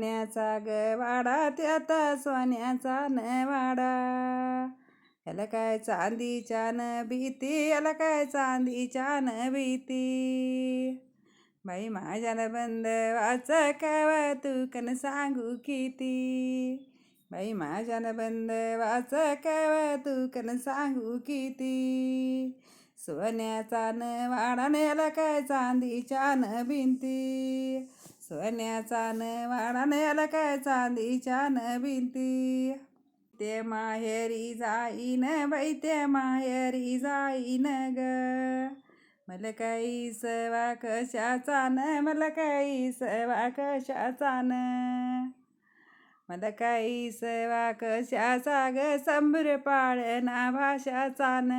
सोन्याचा ग वाडा त्यात सोन्याचा न वाडा. याला काय चांदीच्या न भीती, याला काय चांदीच्या न भीती. बाई माझ्यानं बंद वाच कौतुक न सांगू किती. बाई माझ्यानं बंद वाच कौतुक न सांगू किती. सोन्याचा न वाडा न याला काय चांदीच्या न भिंती. सोन्याचा न वाडा न याला काय चांदीच्या न भिंती. ते माहेरी जाईन बाई ते माहेरी जाईन ग. मला काही सवा कशाचा न, मला काही सवा कशाचा न. मला काही सवा कशाचा ग संभ्र पाळणा भाषाचा न.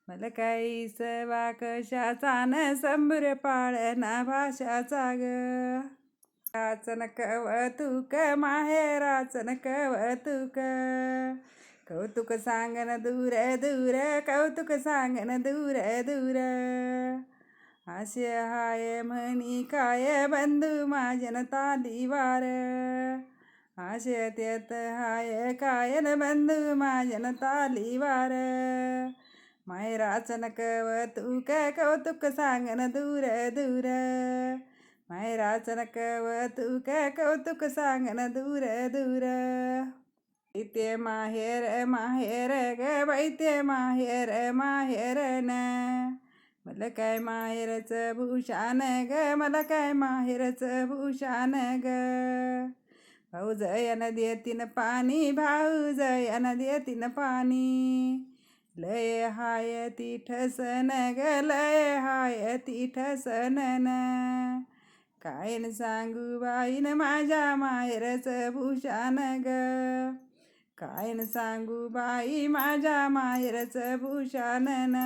मला काही सवा कशाचा न संभ्र पाळणा भाषाचा ग. राचन कौतुक माहेराचन कौतुक. कौतुक सांगन दूर दूर, कौतुक सांगन दूर दूर. असे हाय म्हणी काय बंधू माझ्यान तालीवार. असे त्यात हाय काय न बंधू माझ्यान तालीवार. माहेराचन कौतुक, कौतुक सांगन दूर दूर. माहेराचन कौतुक, कौतुक सांगन दूर दूर. ते माहेर माहेर ग बाई ते माहेर माहेर न. मला काय माहेरचं भूषण ग, मला काय माहेरचं भूषण ग. भाऊजयानं देतीन पाणी, भाऊजयानं देतीन पाणी. लय हाय ती ठसन ग, लय हाय ती ठसन न. काय न सांगू बाईन माझ्या माहेरचं भूषण ग. काय न सांगू बाई माझ्या माहेरचं भूषण न.